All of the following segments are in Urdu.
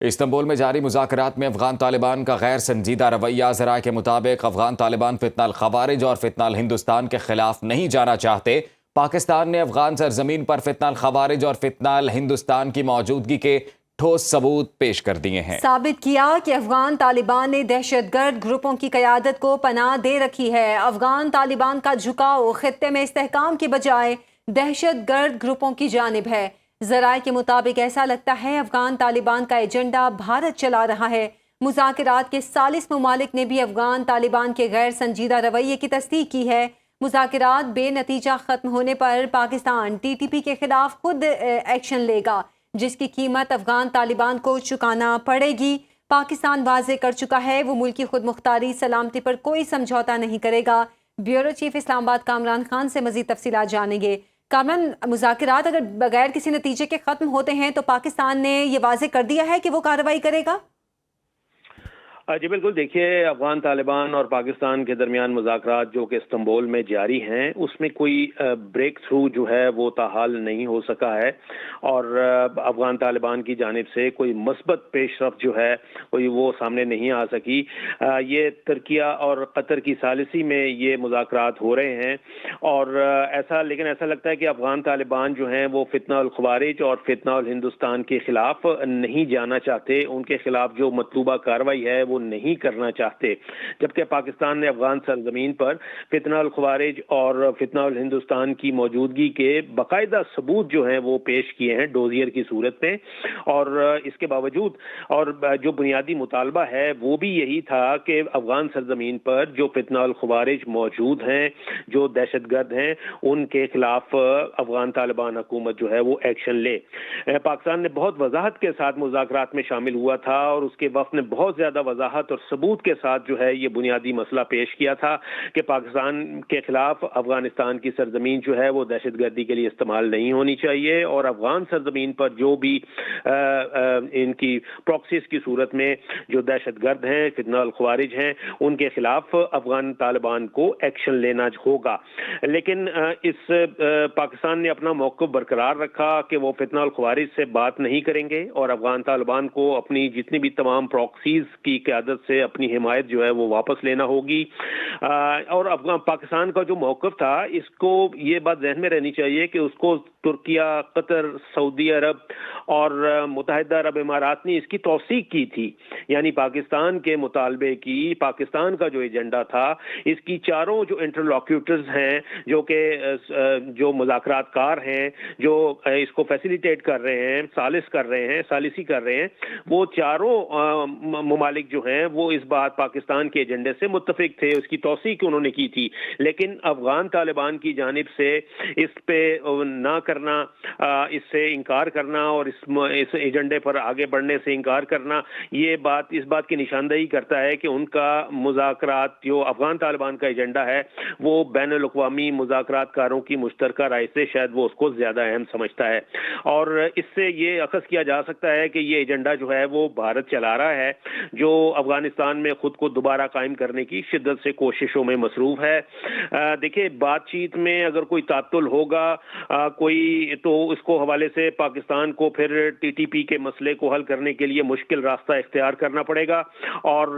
استنبول میں جاری مذاکرات میں افغان طالبان کا غیر سنجیدہ رویہ ذرائع کے مطابق افغان طالبان فتنہ الخوارج اور فتنہ الہندوستان کے خلاف نہیں جانا چاہتے۔ پاکستان نے افغان سرزمین پر فتنہ الخوارج اور فتنہ الہندوستان کی موجودگی کے ٹھوس ثبوت پیش کر دیے ہیں۔ ثابت کیا کہ افغان طالبان نے دہشت گرد گروپوں کی قیادت کو پناہ دے رکھی ہے۔ افغان طالبان کا جھکاؤ خطے میں استحکام کی بجائے دہشت گرد گروپوں کی جانب ہے۔ ذرائع کے مطابق ایسا لگتا ہے افغان طالبان کا ایجنڈا بھارت چلا رہا ہے۔ مذاکرات کے ثالث ممالک نے بھی افغان طالبان کے غیر سنجیدہ رویے کی تصدیق کی ہے۔ مذاکرات بے نتیجہ ختم ہونے پر پاکستان ٹی ٹی پی کے خلاف خود ایکشن لے گا، جس کی قیمت افغان طالبان کو چکانا پڑے گی۔ پاکستان واضح کر چکا ہے وہ ملکی خود مختاری سلامتی پر کوئی سمجھوتا نہیں کرے گا۔ بیورو چیف اسلام آباد کامران خان سے مزید تفصیلات جانیں گے۔ کامران، مذاکرات اگر بغیر کسی نتیجے کے ختم ہوتے ہیں تو پاکستان نے یہ واضح کر دیا ہے کہ وہ کارروائی کرے گا؟ جی بالکل، دیکھیے افغان طالبان اور پاکستان کے درمیان مذاکرات جو کہ استنبول میں جاری ہیں، اس میں کوئی بریک تھرو جو ہے وہ تاحال نہیں ہو سکا ہے، اور افغان طالبان کی جانب سے کوئی مثبت پیش رفت جو ہے کوئی وہ سامنے نہیں آ سکی۔ یہ ترکیہ اور قطر کی ثالثی میں یہ مذاکرات ہو رہے ہیں، اور لیکن ایسا لگتا ہے کہ افغان طالبان جو ہیں وہ فتنہ الخوارج اور فتنہ الہندوستان کے خلاف نہیں جانا چاہتے، ان کے خلاف جو مطلوبہ کارروائی ہے وہ نہیں کرنا چاہتے، جبکہ پاکستان نے افغان سرزمین پر فتنہ الخوارج اور فتنہ الہندوستان کی موجودگی کے باقاعدہ ثبوت جو ہیں وہ پیش کیے ہیں ڈوزیئر کی صورت میں، اور اس کے باوجود اور جو بنیادی مطالبہ ہے وہ بھی یہی تھا کہ افغان سرزمین پر جو فتنہ الخوارج موجود ہیں، جو دہشت گرد ہیں، ان کے خلاف افغان طالبان حکومت جو ہے وہ ایکشن لے۔ پاکستان نے بہت وضاحت کے ساتھ مذاکرات میں شامل ہوا تھا، اور اس کے وفد نے بہت زیادہ وضاحت اور ثبوت کے ساتھ جو ہے یہ بنیادی مسئلہ پیش کیا تھا کہ پاکستان کے خلاف افغانستان کی سرزمین جو ہے وہ دہشت گردی کے لیے استعمال نہیں ہونی چاہیے، اور افغان سرزمین پر جو بھی ان کی پراکسیز کی صورت میں جو دہشت گرد ہیں، فتنہ الخوارج ہیں، ان کے خلاف افغان طالبان کو ایکشن لینا ہوگا۔ لیکن اس پاکستان نے اپنا موقف برقرار رکھا کہ وہ فتنہ الخوارج سے بات نہیں کریں گے، اور افغان طالبان کو اپنی جتنی بھی تمام پراکسیز کی قیادت سے اپنی حمایت جو ہے وہ واپس لینا ہوگی۔ اور افغان پاکستان کا جو موقف تھا، اس کو یہ بات ذہن میں رہنی چاہیے کہ اس کو ترکیہ، قطر، سعودی عرب اور متحدہ عرب امارات نے اس کی توثیق کی تھی، یعنی پاکستان کے مطالبے کی، پاکستان کا جو ایجنڈا تھا، اس کی چاروں جو انٹرلوکیوٹرز ہیں، جو کہ جو مذاکرات کار ہیں، جو اس کو فیسیلیٹیٹ کر رہے ہیں، ثالثی کر رہے ہیں، وہ چاروں ممالک جو ہیں وہ اس بات پاکستان کے ایجنڈے سے متفق تھے، اس کی توثیق انہوں نے کی تھی۔ لیکن افغان طالبان کی جانب سے اس پہ نہ کرنا، اس سے انکار کرنا اور اس ایجنڈے پر آگے بڑھنے سے انکار کرنا، یہ بات اس بات کی نشاندہی کرتا ہے کہ ان کا مذاکرات جو افغان طالبان کا ایجنڈا ہے وہ بین الاقوامی مذاکرات کاروں کی مشترکہ رائے سے شاید وہ اس کو زیادہ اہم سمجھتا ہے، اور اس سے یہ اخذ کیا جا سکتا ہے کہ یہ ایجنڈا جو ہے وہ بھارت چلا رہا ہے، جو افغانستان میں خود کو دوبارہ قائم کرنے کی شدت سے کوششوں میں مصروف ہے۔ دیکھیں، بات چیت میں اگر کوئی تعطل ہوگا کوئی، تو اس کو حوالے سے پاکستان کو پھر ٹی ٹی پی کے مسئلے کو حل کرنے کے لیے مشکل راستہ اختیار کرنا پڑے گا، اور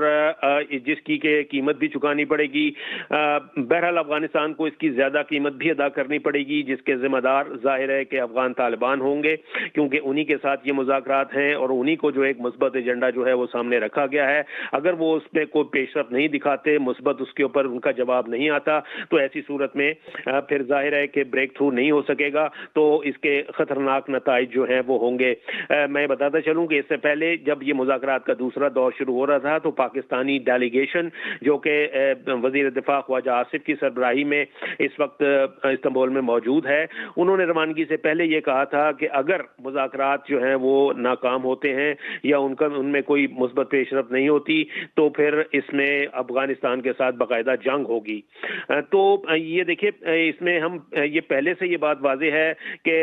جس کی کہ قیمت بھی چکانی پڑے گی۔ بہرحال افغانستان کو اس کی زیادہ قیمت بھی ادا کرنی پڑے گی، جس کے ذمہ دار ظاہر ہے کہ افغان طالبان ہوں گے، کیونکہ انہی کے ساتھ یہ مذاکرات ہیں اور انہی کو جو ایک مثبت ایجنڈا جو ہے وہ سامنے رکھا گیا ہے۔ اگر وہ اس میں کوئی پیش رفت نہیں دکھاتے، مثبت اس کے اوپر ان کا جواب نہیں آتا، تو ایسی صورت میں پھر ظاہر ہے کہ بریک تھرو نہیں ہو سکے گا، تو اس کے خطرناک نتائج جو ہیں وہ ہوں گے۔ میں بتاتا چلوں کہ اس سے پہلے جب یہ مذاکرات کا دوسرا دور شروع ہو رہا تھا تو پاکستانی ڈیلیگیشن جو کہ وزیر دفاع خواجہ آصف کی سربراہی میں اس وقت استنبول میں موجود ہے، انہوں نے روانگی سے پہلے یہ کہا تھا کہ اگر مذاکرات جو ہیں وہ ناکام ہوتے ہیں یا ان میں کوئی مثبت پیش رفت نہیں ہوتی تو پھر اس میں افغانستان کے ساتھ باقاعدہ جنگ ہوگی۔ تو یہ دیکھیں، اس میں ہم یہ پہلے سے یہ بات واضح ہے کہ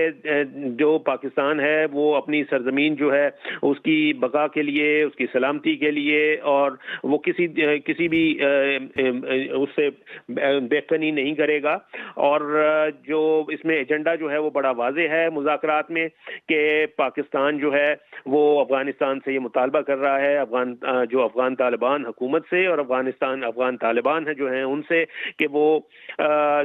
جو پاکستان ہے وہ اپنی سرزمین جو ہے اس کی بقا کے لیے، اس کی سلامتی کے لیے، اور وہ کسی بھی اس سے بے کنی نہیں کرے گا. اور جو اس میں ایجنڈا جو ہے وہ بڑا واضح ہے مذاکرات میں، کہ پاکستان جو ہے وہ افغانستان سے یہ مطالبہ کر رہا ہے، افغان طالبان حکومت سے اور افغان طالبان ہیں جو ہیں ان سے، کہ وہ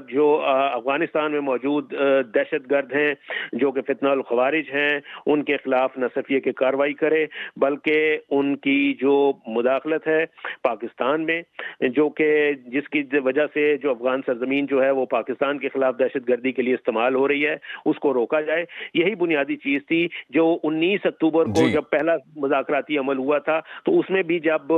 جو افغانستان میں موجود دہشت گرد ہیں جو کہ فتنہ الخوارج ہیں، ان کے خلاف نہ صرف یہ کہ کارروائی کرے بلکہ ان کی جو مداخلت ہے پاکستان میں، جو کہ جس کی وجہ سے جو افغان سرزمین جو ہے وہ پاکستان کے خلاف دہشت گردی کے لیے استعمال ہو رہی ہے، اس کو روکا جائے. یہی بنیادی چیز تھی جو 19 اکتوبر کو جب پہلا مذاکراتی عمل ہوا تھا، تو اس میں بھی جب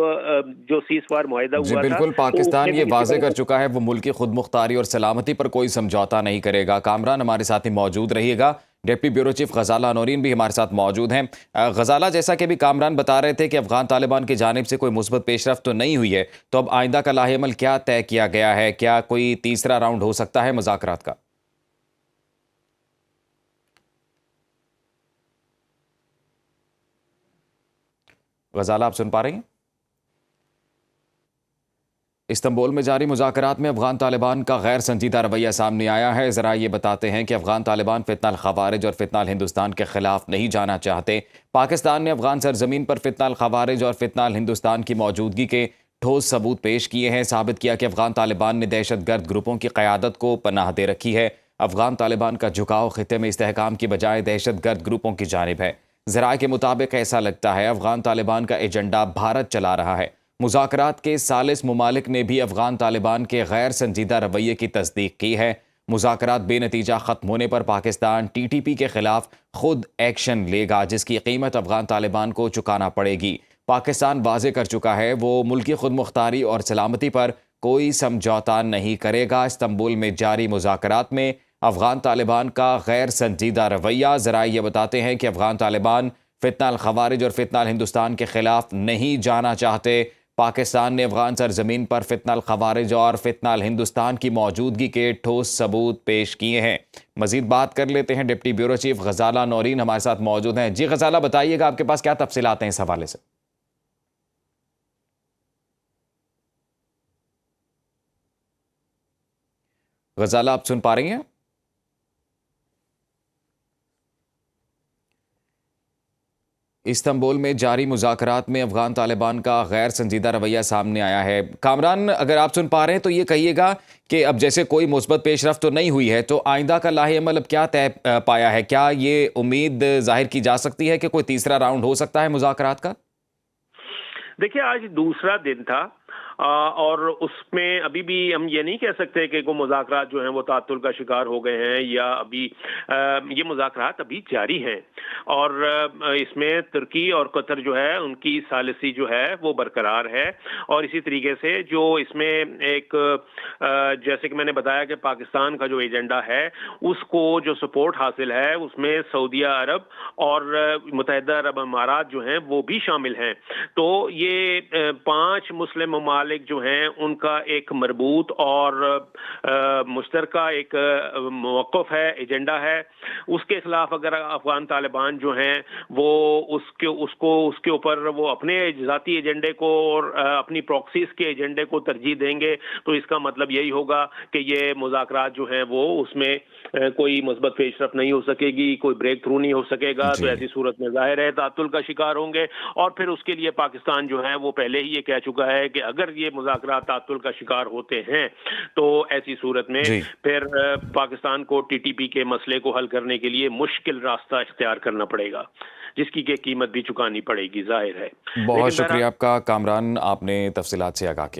جو سیز فائر معاہدہ ہوا تھا، بالکل پاکستان یہ واضح کر چکا ہے وہ ملکی خود مختاری اور سلامتی پر کوئی سمجھوتا نہیں کرے گا. کامران ہمارے ساتھ ہی موجود رہیے گا. Deputy bureau chief Ghazala Noreen بھی ہمارے ساتھ موجود ہیں. غزالہ، جیسا کہ بھی کامران بتا رہے تھے کہ افغان طالبان کی جانب سے کوئی مثبت پیش رفت تو نہیں ہوئی ہے، تو اب آئندہ کا لاہ عمل کیا طے کیا گیا ہے؟ کیا کوئی تیسرا راؤنڈ ہو سکتا ہے مذاکرات کا؟ غزالہ، آپ سن پا رہی ہیں؟ استنبول میں جاری مذاکرات میں افغان طالبان کا غیر سنجیدہ رویہ سامنے آیا ہے. ذرا یہ بتاتے ہیں کہ افغان طالبان فتنہ الخوارج اور فتنہ الہندوستان کے خلاف نہیں جانا چاہتے. پاکستان نے افغان سرزمین پر فتنہ الخوارج اور فتنہ الہندوستان کی موجودگی کے ٹھوس ثبوت پیش کیے ہیں. ثابت کیا کہ افغان طالبان نے دہشت گرد گروپوں کی قیادت کو پناہ دے رکھی ہے. افغان طالبان کا جھکاؤ خطے میں استحکام کی بجائے دہشت گرد گروپوں کی جانب ہے. ذرائع کے مطابق ایسا لگتا ہے افغان طالبان کا ایجنڈا بھارت چلا رہا ہے. مذاکرات کے ثالث ممالک نے بھی افغان طالبان کے غیر سنجیدہ رویے کی تصدیق کی ہے. مذاکرات بے نتیجہ ختم ہونے پر پاکستان ٹی ٹی پی کے خلاف خود ایکشن لے گا، جس کی قیمت افغان طالبان کو چکانا پڑے گی. پاکستان واضح کر چکا ہے وہ ملکی خود مختاری اور سلامتی پر کوئی سمجھوتا نہیں کرے گا. استنبول میں جاری مذاکرات میں افغان طالبان کا غیر سنجیدہ رویہ. ذرائع یہ بتاتے ہیں کہ افغان طالبان فتنہ الخوارج اور فتنہ الہندوستان کے خلاف نہیں جانا چاہتے. پاکستان نے افغان سرزمین پر فتنہ الخوارج اور فتنہ الہندوستان کی موجودگی کے ٹھوس ثبوت پیش کیے ہیں. مزید بات کر لیتے ہیں. Deputy bureau chief Ghazala Noreen ہمارے ساتھ موجود ہیں. جی غزالہ، بتائیے گا آپ کے پاس کیا تفصیلات ہیں اس حوالے سے؟ غزالہ، آپ سن پا رہی ہیں؟ استنبول میں جاری مذاکرات میں افغان طالبان کا غیر سنجیدہ رویہ سامنے آیا ہے. کامران، اگر آپ سن پا رہے ہیں تو یہ کہیے گا کہ اب جیسے کوئی مثبت پیش رفت تو نہیں ہوئی ہے، تو آئندہ کا لاہ عمل اب کیا طے پایا ہے؟ کیا یہ امید ظاہر کی جا سکتی ہے کہ کوئی تیسرا راؤنڈ ہو سکتا ہے مذاکرات کا؟ دیکھیے، آج دوسرا دن تھا اور اس میں ابھی بھی ہم یہ نہیں کہہ سکتے کہ کوئی مذاکرات جو ہیں وہ تعطل کا شکار ہو گئے ہیں، یا ابھی یہ مذاکرات ابھی جاری ہیں. اور اس میں ترکی اور قطر جو ہے ان کی ثالثی جو ہے وہ برقرار ہے. اور اسی طریقے سے جو اس میں ایک جیسے کہ میں نے بتایا کہ پاکستان کا جو ایجنڈا ہے اس کو جو سپورٹ حاصل ہے اس میں سعودیہ عرب اور متحدہ عرب امارات جو ہیں وہ بھی شامل ہیں. تو یہ 5 مسلم ممالک جو ہیں ان کا ایک مربوط اور مشترکہ ایک موقف ہے، ایجنڈا ہے. اس کے خلاف اگر افغان طالبان جو ہیں وہ اس کے اوپر وہ اپنے ذاتی ایجنڈے کو اور اپنی پراکسیز کے ایجنڈے کو ترجیح دیں گے، تو اس کا مطلب یہی ہوگا کہ یہ مذاکرات جو ہیں وہ اس میں کوئی مثبت پیش رفت نہیں ہو سکے گی، کوئی بریک تھرو نہیں ہو سکے گا. تو ایسی صورت میں ظاہر ہے تعطل کا شکار ہوں گے. اور پھر اس کے لیے پاکستان جو ہے وہ پہلے ہی یہ کہہ چکا ہے کہ اگر یہ مذاکرات تعطل کا شکار ہوتے ہیں تو ایسی صورت میں پھر پاکستان کو ٹی ٹی پی کے مسئلے کو حل کرنے کے لیے مشکل راستہ اختیار کرنا پڑے گا، جس کی قیمت بھی چکانی پڑے گی، ظاہر ہے. بہت شکریہ آپ کا کامران، آپ نے تفصیلات سے آگاہ کیا.